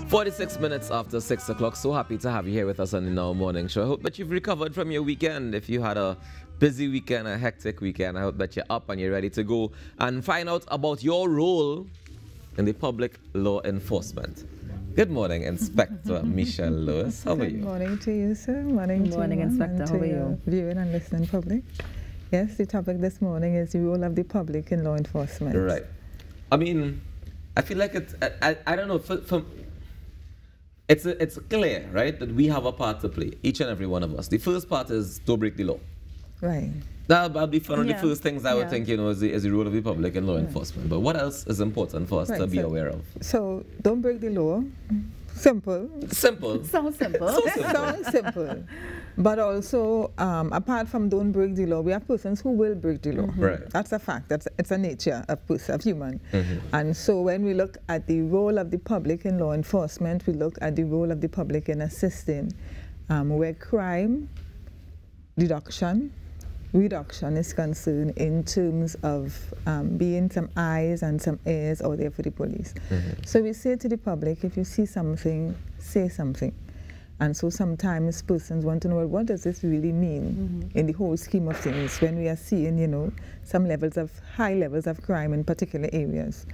46 minutes after 6 o'clock. So happy to have you here with us on the Now Morning Show. I hope that you've recovered from your weekend. If you had a busy weekend, a hectic weekend, I hope that you're up and you're ready to go and find out about your role in the public law enforcement. Good morning, Inspector Michelle Lewis. How are you? Good morning to you, sir. Morning Good morning, Inspector. How are you? Viewing and listening public. Yes, the topic this morning is the role of the public in law enforcement. Right. I mean, I feel like it's, I don't know, it's clear, right, that we have a part to play, each and every one of us. The first part is don't break the law. Right. That'll be one of the first things I would Yeah. think, you know, is the role of the public in law enforcement. But what else is important for us to be aware of? So, don't break the law. Simple. Simple. Sounds simple. So simple. Sounds simple. But also, apart from don't break the law, we have persons who will break the law. Right. That's a fact. It's a nature of human. And so when we look at the role of the public in law enforcement, we look at the role of the public in assisting where crime reduction is concerned in terms of being some eyes and some ears out there for the police. So we say to the public, if you see something, say something. And so sometimes persons want to know, well, what does this really mean in the whole scheme of things when we are seeing, you know, some high levels of crime in particular areas.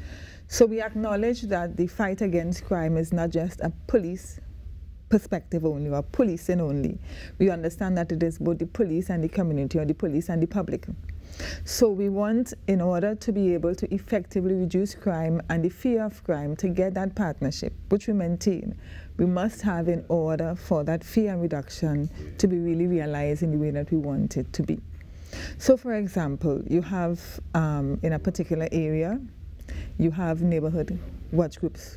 So we acknowledge that the fight against crime is not just a police perspective only or policing only. We understand that it is both the police and the community, or the police and the public. So we want, in order to be able to effectively reduce crime and the fear of crime, to get that partnership, which we maintain, we must have in order for that fear reduction to be really realized in the way that we want it to be. So for example, you have in a particular area, you have neighborhood watch groups,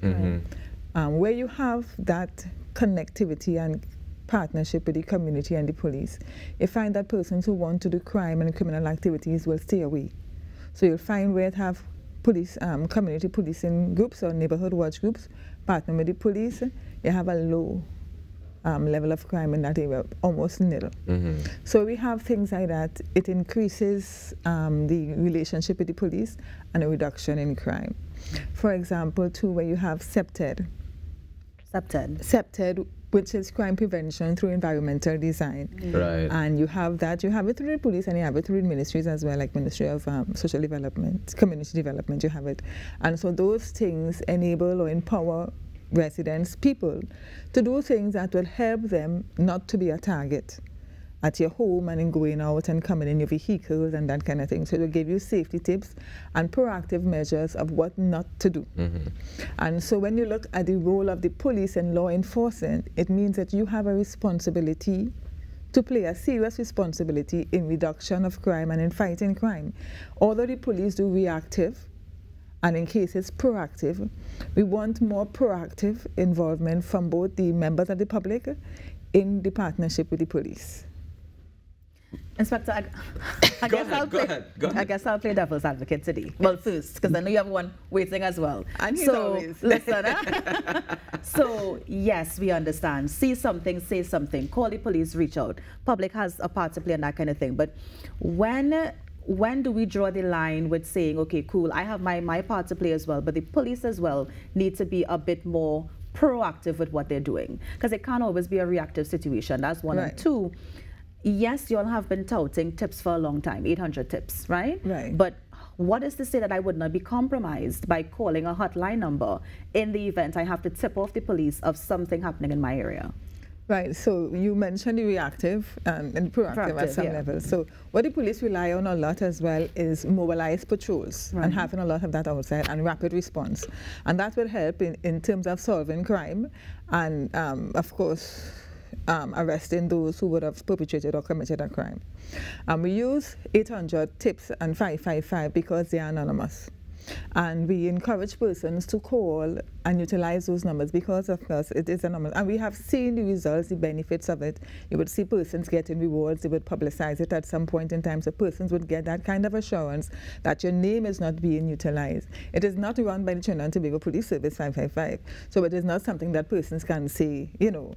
where you have that connectivity and partnership with the community and the police. You find that persons who want to do crime and criminal activities will stay away. So you'll find where it have police, community policing groups or neighborhood watch groups partner with the police, you have a low level of crime in that area, almost nil. So we have things like that. It increases the relationship with the police and a reduction in crime. For example, too, where you have SEPTED, which is crime prevention through environmental design. Right. And you have that, you have it through the police and you have it through the ministries as well, like Ministry of Social Development, Community Development, you have it. And so those things enable or empower residents, people, to do things that will help them not to be a target at your home and in going out and coming in your vehicles and that kind of thing. So it will give you safety tips and proactive measures of what not to do. And so when you look at the role of the police and law enforcement, it means that you have a responsibility to play a serious responsibility in reduction of crime and in fighting crime. Although the police do reactive, and in cases proactive, we want more proactive involvement from both the members of the public in the partnership with the police. Inspector, I guess I'll play devil's advocate today. Well, first, because I know you have one waiting as well. And he's so, always. Listen, so, yes, we understand. See something, say something. Call the police, reach out. Public has a part to play in that kind of thing. But when do we draw the line with saying, okay, cool, I have my part to play as well, but the police as well need to be a bit more proactive with what they're doing? Because it can't always be a reactive situation. That's one. Right. And two, yes, you all have been touting tips for a long time, 800 tips, right? Right. But what is to say that I would not be compromised by calling a hotline number in the event I have to tip off the police of something happening in my area? Right, so you mentioned the reactive and proactive at some level. So what the police rely on a lot as well is mobilized patrols and having a lot of that outside and rapid response. And that will help in terms of solving crime and, of course, arresting those who would have perpetrated or committed a crime. We use 800 tips and 555 because they are anonymous. And we encourage persons to call and utilize those numbers because, of course, it is anonymous. And we have seen the results, the benefits of it. You would see persons getting rewards. They would publicize it at some point in time. So persons would get that kind of assurance that your name is not being utilized. It is not run by the Trinidad and Tobago Police Service 555. So it is not something that persons can say, you know,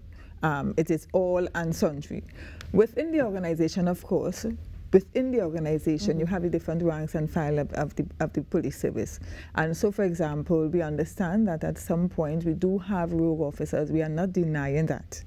it is all and sundry. Within the organization, of course, within the organization, you have the different ranks and file of the police service. And so, for example, we understand that at some point we do have rogue officers. We are not denying that.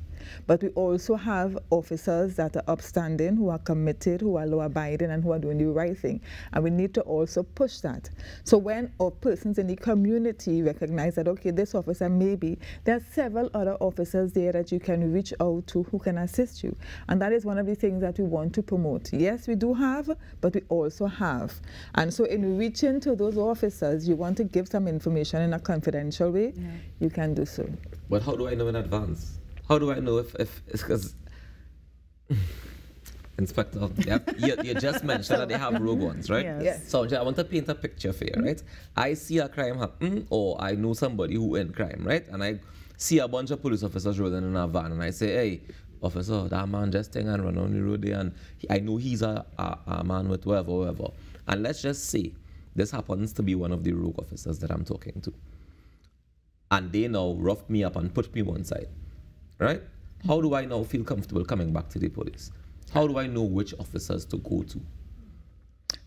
But we also have officers that are upstanding, who are committed, who are law-abiding, and who are doing the right thing. And we need to also push that. So when our persons in the community recognize that, okay, this officer maybe, there are several other officers there that you can reach out to who can assist you. And that is one of the things that we want to promote. Yes, we do have, but we also have. And so in reaching to those officers, you want to give some information in a confidential way, you can do so. But how do I know in advance? How do I know if it's because Inspector, you just mentioned that they have rogue ones, right? Yes. So I want to paint a picture for you, right? I see a crime happen, or I know somebody who in crime, right? And I see a bunch of police officers rolling in a van, and I say, hey, officer, that man just thing and run on the road there, and I know he's a man with whatever. And let's just say this happens to be one of the rogue officers that I'm talking to. And they now rough me up and put me one side. Right? How do I now feel comfortable coming back to the police? How do I know which officers to go to?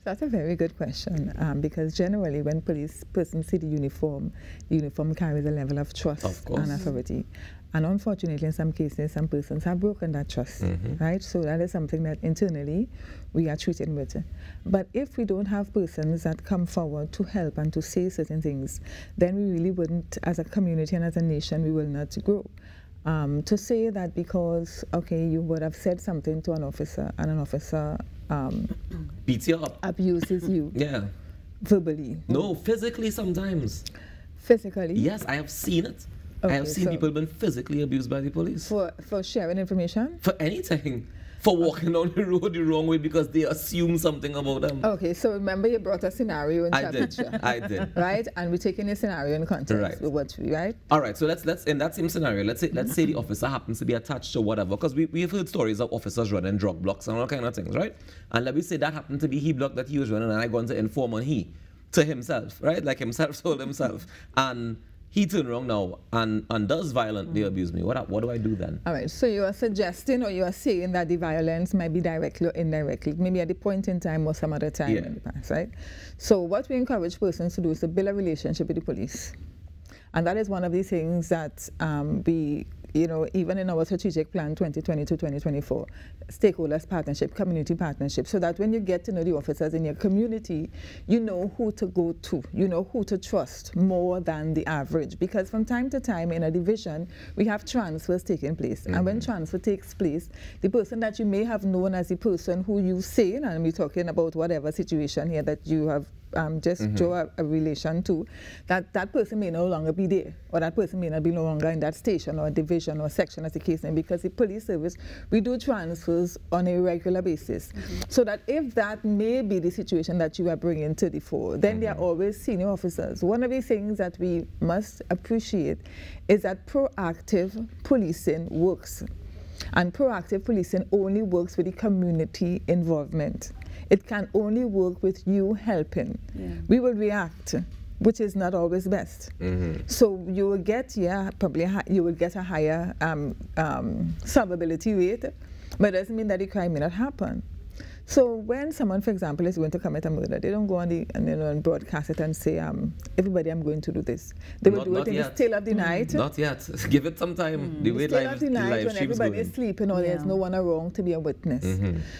That's a very good question, because generally when police persons see the uniform carries a level of trust and authority. And unfortunately, in some cases, some persons have broken that trust, right? So that is something that internally we are treating with. But if we don't have persons that come forward to help and to say certain things, then we really wouldn't, as a community and as a nation, we will not grow. To say that because, okay, you would have said something to an officer and an officer beats you up, abuses you verbally. No, physically sometimes. Physically? Yes, I have seen it. Okay, I have seen people being physically abused by the police. For sharing information? For anything. For walking down the road the wrong way because they assume something about them. Okay, so remember you brought a scenario in I did. Right? And we're taking a scenario in context. Right. With what we, right? All right, so let's in that same scenario, let's say the officer happens to be attached to whatever, because we've heard stories of officers running drug blocks and all kind of things, right? And let me say that happened to be he block that he was running, and I gone to inform on he to himself, right? Like himself told himself. And he turned around now and does violently abuse me. What do I do then? All right, so you are suggesting or you are saying that the violence might be directly or indirectly, maybe at the point in time or some other time in the past, right? So what we encourage persons to do is to build a relationship with the police. And that is one of the things that we, even in our strategic plan 2020 to 2024, stakeholders partnership, community partnership, so that when you get to know the officers in your community, you know who to go to, you know who to trust more than the average. Because from time to time in a division, we have transfers taking place. And when transfer takes place, the person that you may have known as the person who you say, and we're talking about whatever situation here that you have just draw a relation to, that person may no longer be there, or that person may not be no longer in that station or division or section as the case may be, because the police service, we do transfers on a regular basis. So that if that may be the situation that you are bringing to the fore, then there are always senior officers. One of the things that we must appreciate is that proactive policing works. And proactive policing only works with the community involvement. It can only work with you helping. We will react, which is not always best. So you will get, you will get a higher solvability rate, but it doesn't mean that the crime may not happen. So when someone, for example, is going to commit a murder, they don't go on and broadcast it and say, everybody, I'm going to do this. They will do it in the still of the night. Not yet. Give it some time. The way still of the night, when everybody is sleeping or there's no one around to be a witness.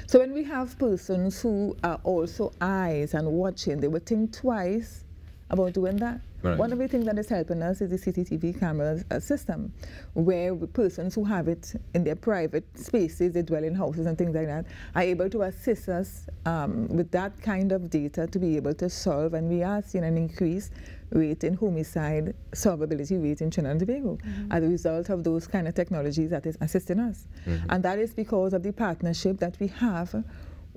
So when we have persons who are also eyes and watching, they will think twice about doing that. One of the things that is helping us is the CCTV camera system, where persons who have it in their private spaces, they dwell in houses and things like that, are able to assist us with that kind of data to be able to solve. And we are seeing an increased rate in homicide solvability rate in Trinidad and Tobago as a result of those kind of technologies that is assisting us. And that is because of the partnership that we have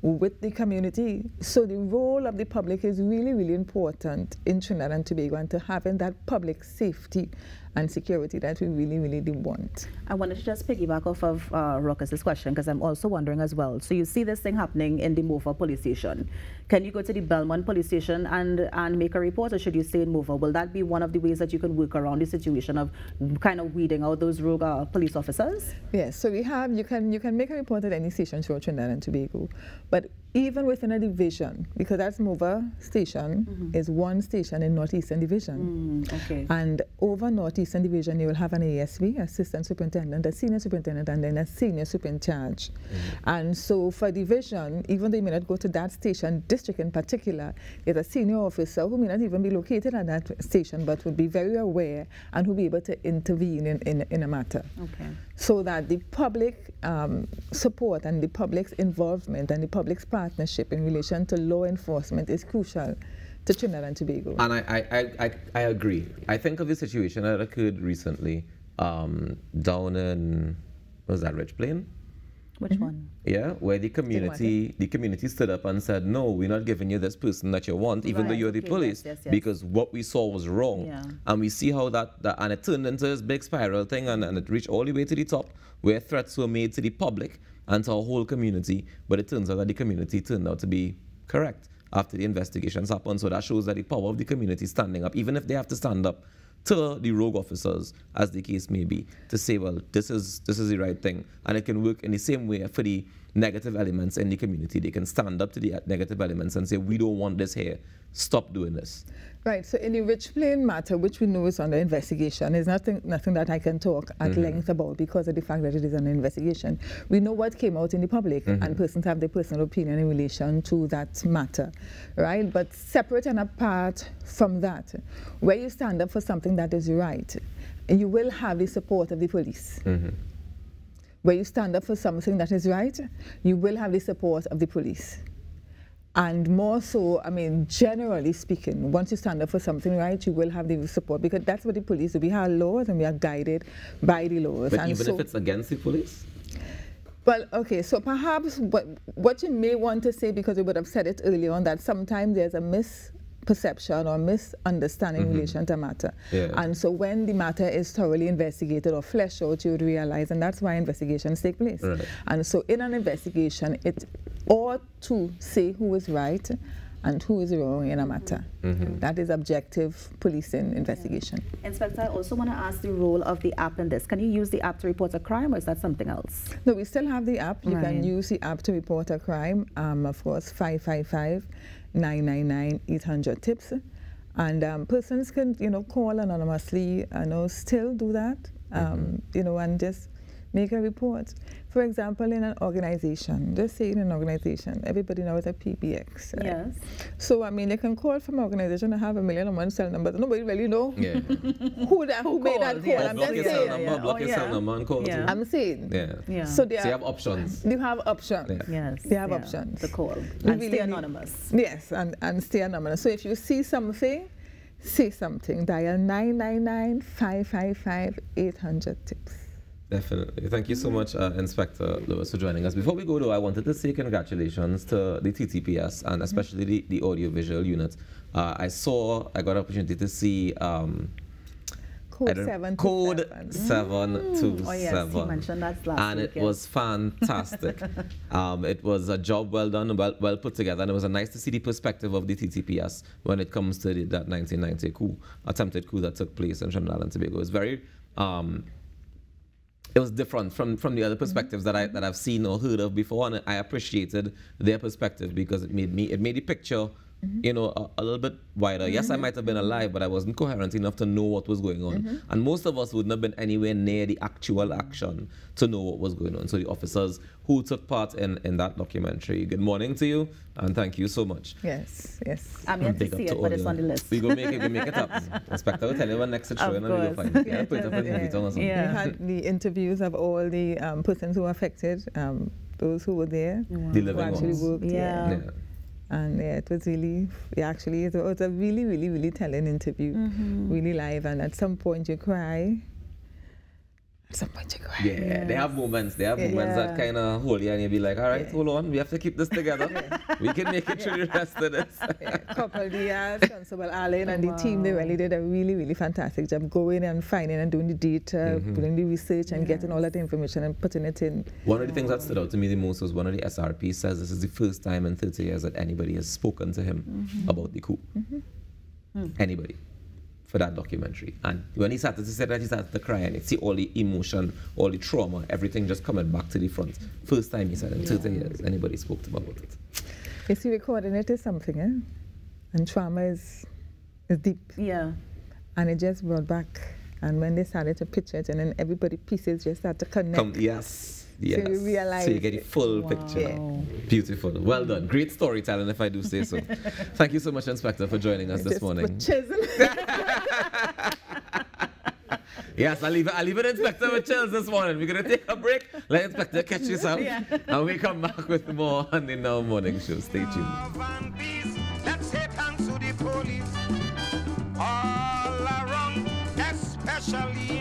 with the community. So the role of the public is really, really important in Trinidad and Tobago, and to having that public safety and security that we really, really do want. I wanted to just piggyback off of Ruckus's question, because I'm also wondering as well. So you see this thing happening in the Mofa police station. Can you go to the Belmont police station and make a report, or should you stay in Mofa? Will that be one of the ways that you can work around the situation of kind of weeding out those rogue police officers? Yes, so we have, you can make a report at any station throughout Trinidad and Tobago, but even within a division, because that's Mova Station is one station in Northeastern Division. Okay. And over Northeastern Division, you will have an ASV, Assistant Superintendent, a Senior Superintendent, and then a Senior Super in charge. And so for division, even though you may not go to that station, district in particular, is a senior officer who may not even be located at that station, but would be very aware and who will be able to intervene in a matter. Okay. So that the public support and the public's involvement and the public's partnership in relation to law enforcement is crucial to Trinidad and Tobago. And I agree. I think of the situation that occurred recently down in, what was that, Rich Plain? Which one? Yeah, where the community stood up and said, no, we're not giving you this person that you want, even though you're the police, yes. because what we saw was wrong. Yeah. And we see how that and it turned into this big spiral thing, and it reached all the way to the top, where threats were made to the public and to our whole community, but it turns out that the community turned out to be correct after the investigations happened. So that shows that the power of the community standing up, even if they have to stand up to the rogue officers, as the case may be, to say, well, this is the right thing. And it can work in the same way for the negative elements in the community. They can stand up to the negative elements and say, we don't want this here. Stop doing this. Right, so in the Rich Plain matter, which we know is under investigation, is nothing that I can talk at length about because of the fact that it is under investigation. We know what came out in the public, and persons have their personal opinion in relation to that matter, right? But separate and apart from that, where you stand up for something that is right, you will have the support of the police. Where you stand up for something that is right, you will have the support of the police. And more so, I mean, generally speaking, once you stand up for something right, you will have the support, because that's what the police do. We have laws and we are guided by the laws. But and even so, if it's against the police? Well, okay, so perhaps what you may want to say, because you would have said it earlier on, that sometimes there's a misperception or misunderstanding in relation to a matter. Yeah. And so when the matter is thoroughly investigated or fleshed out, you would realize, and that's why investigations take place. Right. And so in an investigation, it ought to say who is right and who is wrong in a matter. That is objective policing investigation. Inspector, I also want to ask the role of the app in this. Can you use the app to report a crime, or is that something else? No, we still have the app. You Right. can use the app to report a crime. Of course, 555-999-800-TIPS. And persons can, call anonymously, still do that, and just make a report. For example, in an organization, just say in an organization, everybody knows a PBX. Right? Yes. So, I mean, they can call from an organization and have 1,001 cell numbers. Nobody really know Yeah. who made that call. Yeah. I'm Block just your cell saying. number, block your cell number and call. Yeah. I'm saying. Yeah. So, So you have options. you have options. Yeah. Yes. They have options. The call. You And really stay need- anonymous. Yes, and stay anonymous. So if you see something, say something. Dial 999-555-800-TIPS. Definitely. Thank you so much, Inspector Lewis, for joining us. Before we go, though, I wanted to say congratulations to the TTPS and especially the audiovisual unit. I got an opportunity to see Code 727. Code 727. Oh, yes, you mentioned that last and week, it was fantastic. It was a job well done, well put together, and it was nice to see the perspective of the TTPS when it comes to that 1990 attempted coup that took place in Trinidad and Tobago. It was very it was different from the other perspectives that I've seen or heard of before, and I appreciated their perspective because it made the picture a little bit wider. Yes, I might have been alive, but I wasn't coherent enough to know what was going on. And most of us wouldn't have been anywhere near the actual action to know what was going on. So the officers who took part in that documentary, good morning to you, and thank you so much. Yes. I'm yet to Big up see to it, all but it's you. on the list. We go make it up. Inspector will tell you when next it's showing, and we go course. find it. Yeah, put it up in the video or something. Yeah. We had the interviews of all the persons who were affected, those who were there, The who living actually ones. worked. Yeah. Yeah. And it was really, it was a really, really, really telling interview, really live. And at some point you cry. At some point you cry. Yeah, they have moments. They have moments that kind of hold you, and you'll be like, all right, hold on, we have to keep this together. We can make it through the rest of this. Couple Diaz, Constable Allen, and the team, they really did a really, really fantastic job going and finding and doing the data, doing the research and getting all that information and putting it in. One of the things that stood out to me the most was one of the SRP says this is the first time in 30 years that anybody has spoken to him about the coup. Anybody. For that documentary. And when he started to say that, he started to cry, and you see all the emotion, all the trauma, everything just coming back to the front. First time he said in 30 years anybody spoke to him about it. You see, recording it is something, eh? And trauma is deep. Yeah. And it just brought back. And when they started to picture it, and then everybody pieces just start to connect. Yes. Yes. So you realize. So you get the full picture. Yeah. Beautiful. Well done. Great storytelling, if I do say so. Thank you so much, Inspector, for joining us this morning. Yes, I'll leave it Inspector with chills this morning. We're going to take a break. Let Inspector catch this out. Yeah. And we come back with more on the Now Morning Show. Stay tuned. Let's say thanks to the police all around, especially